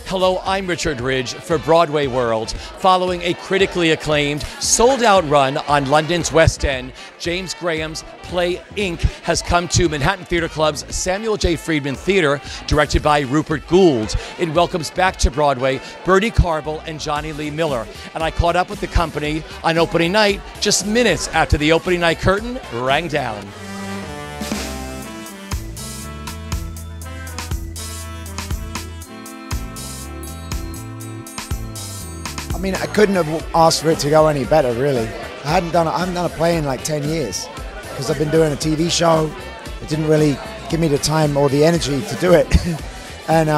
Hello, I'm Richard Ridge for Broadway World. Following a critically acclaimed, sold-out run on London's West End, James Graham's play Ink has come to Manhattan Theatre Club's Samuel J. Friedman Theatre, directed by Rupert Goold. It welcomes back to Broadway Bertie, Carvel, and Jonny Lee Miller. And I caught up with the company on opening night just minutes after the opening night curtain rang down. I mean, I couldn't have asked for it to go any better, really. I haven't done a play in like 10 years because I've been doing a TV show. It didn't really give me the time or the energy to do it. And,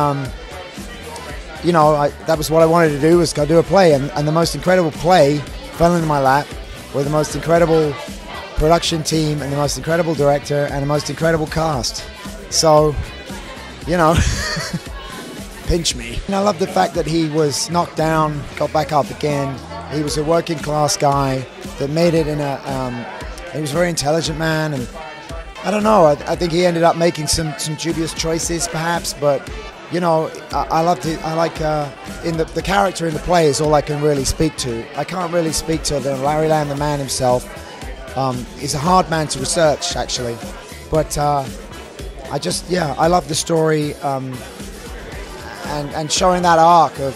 you know, that was what I wanted to do, was go do a play. And the most incredible play fell into my lap with the most incredible production team and the most incredible director and the most incredible cast. So, you know... pinch me. And I love the fact that he was knocked down, got back up again. He was a working class guy that made it in he was a very intelligent man, and I don't know, I think he ended up making some dubious choices perhaps, but you know, I like in the character in the play is all I can really speak to. I can't really speak to Larry Lamb, the man himself. He's a hard man to research actually, but I love the story. And showing that arc of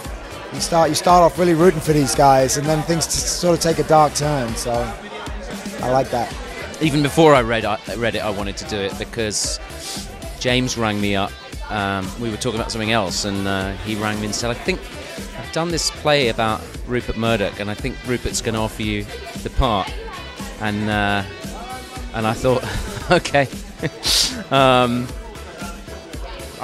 you start off really rooting for these guys, and then things sort of take a dark turn. So I like that. Even before I read it, I wanted to do it because James rang me up. We were talking about something else, and he rang me and said, "I think I've done this play about Rupert Murdoch, and I think Rupert's going to offer you the part." And I thought, okay.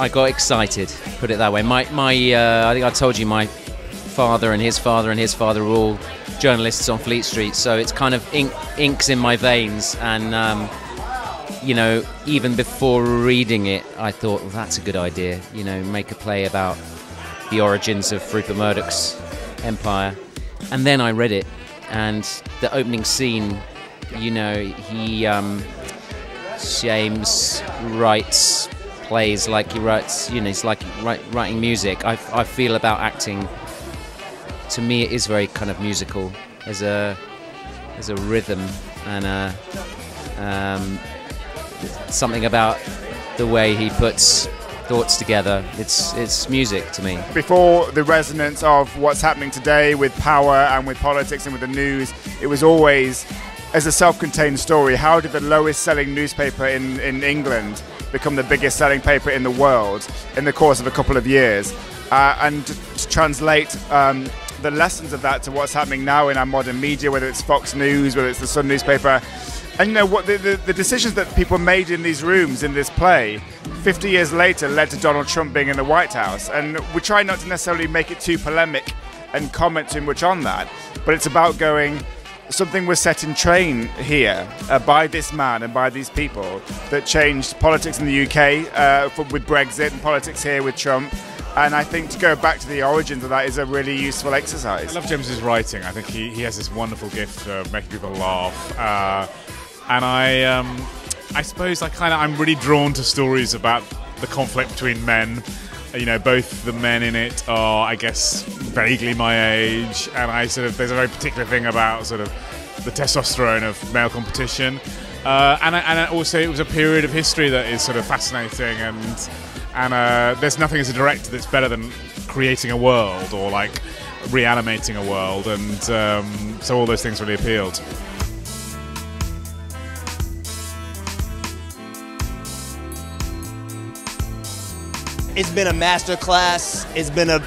I got excited, put it that way. I think I told you my father and his father and his father were all journalists on Fleet Street, so it's kind of ink's in my veins. And you know, even before reading it, I thought, well, that's a good idea. You know, make a play about the origins of Rupert Murdoch's empire. And then I read it, and the opening scene, you know, James writes plays like he writes, you know, it's like writing music. I feel about acting, to me it is very kind of musical. There's a rhythm and something about the way he puts thoughts together. It's music to me. Before the resonance of what's happening today with power and with politics and with the news, it was always as a self-contained story. How did the lowest selling newspaper in England become the biggest selling paper in the world in the course of a couple of years, and to translate the lessons of that to what's happening now in our modern media, whether it's Fox News, whether it's the Sun newspaper, and you know what the decisions that people made in these rooms in this play 50 years later led to Donald Trump being in the White House. And we try not to necessarily make it too polemic and comment too much on that, but it's about going, something was set in train here by this man and by these people that changed politics in the UK with Brexit, and politics here with Trump. And I think to go back to the origins of that is a really useful exercise. I love James's writing. I think he has this wonderful gift for making people laugh. And I suppose I'm really drawn to stories about the conflict between men. You know, both the men in it are, I guess, vaguely my age, and there's a very particular thing about sort of the testosterone of male competition, and also it was a period of history that is sort of fascinating, and there's nothing as a director that's better than creating a world or like reanimating a world, and so all those things really appealed. It's been a master class, it's been a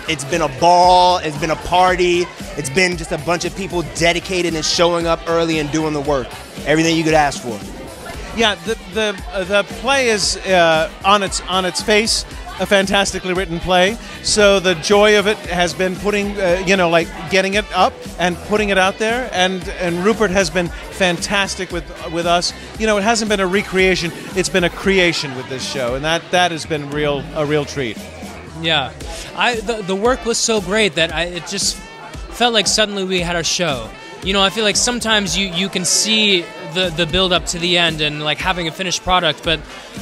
ball, it's been a party, it's been just a bunch of people dedicated and showing up early and doing the work. Everything you could ask for. Yeah, the play is on its face a fantastically written play. So the joy of it has been putting, you know, like getting it up and putting it out there. And Rupert has been fantastic with us. You know, it hasn't been a recreation; it's been a creation with this show, and that has been a real treat. Yeah, the work was so great that it just felt like suddenly we had our show. You know, I feel like sometimes you can see the build up to the end and like having a finished product, but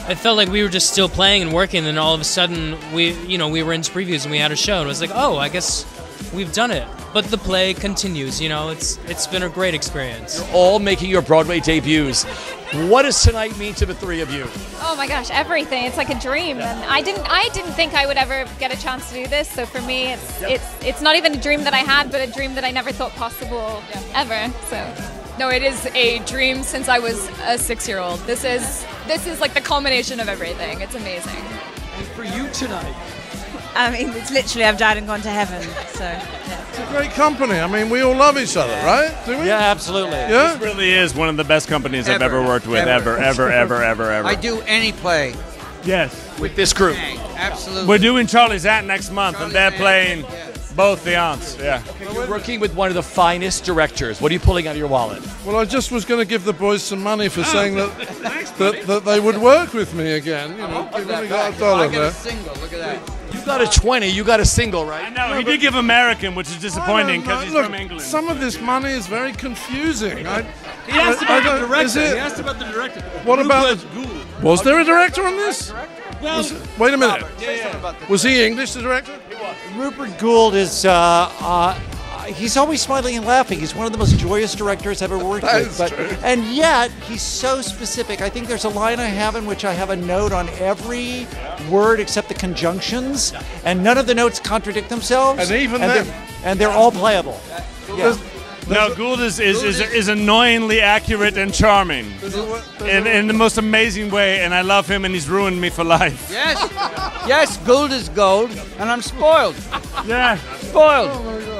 it felt like we were just still playing and working. And all of a sudden, we were in previews and we had a show, and it was like, oh, I guess we've done it. But the play continues. It's been a great experience. You're all making your Broadway debuts. What does tonight mean to the three of you? Oh my gosh, everything. It's like a dream, and I didn't think I would ever get a chance to do this. So for me, it's not even a dream that I had, but a dream that I never thought possible ever. So. No, it is a dream since I was a 6-year-old. This is like the culmination of everything. It's amazing. And for you tonight? I mean, it's literally I've died and gone to heaven. So yeah. It's a great company. I mean, we all love each other, right? Do we? Yeah, absolutely. Yeah? This really is one of the best companies I've ever worked with, ever. I do any play. Yes. With this group. Absolutely. We're doing Charlie's Aunt next month, and they're playing both the aunts. Yeah. Okay, you're working with one of the finest directors. What are you pulling out of your wallet? Well, I just was going to give the boys some money for saying that they would work with me again. You've only got $1 I get there. a single. Look at that. You got a 20. You got a single, right? I know. He did give American, which is disappointing because he's from England. Some of this money is very confusing. He asked about the director. He asked about the director. What about Goold? Was there a director on this? Well, wait a minute. Was he English, the director? Rupert Goold is, he's always smiling and laughing. He's one of the most joyous directors I've ever worked with. True. And yet, he's so specific. I think there's a line I have in which I have a note on every word except the conjunctions, and none of the notes contradict themselves. And even they're all playable. Yeah. No, Goold is annoyingly accurate and charming in the most amazing way, and I love him, and he's ruined me for life. Yes, Goold is gold, and I'm spoiled. Yeah. Spoiled. Oh my God.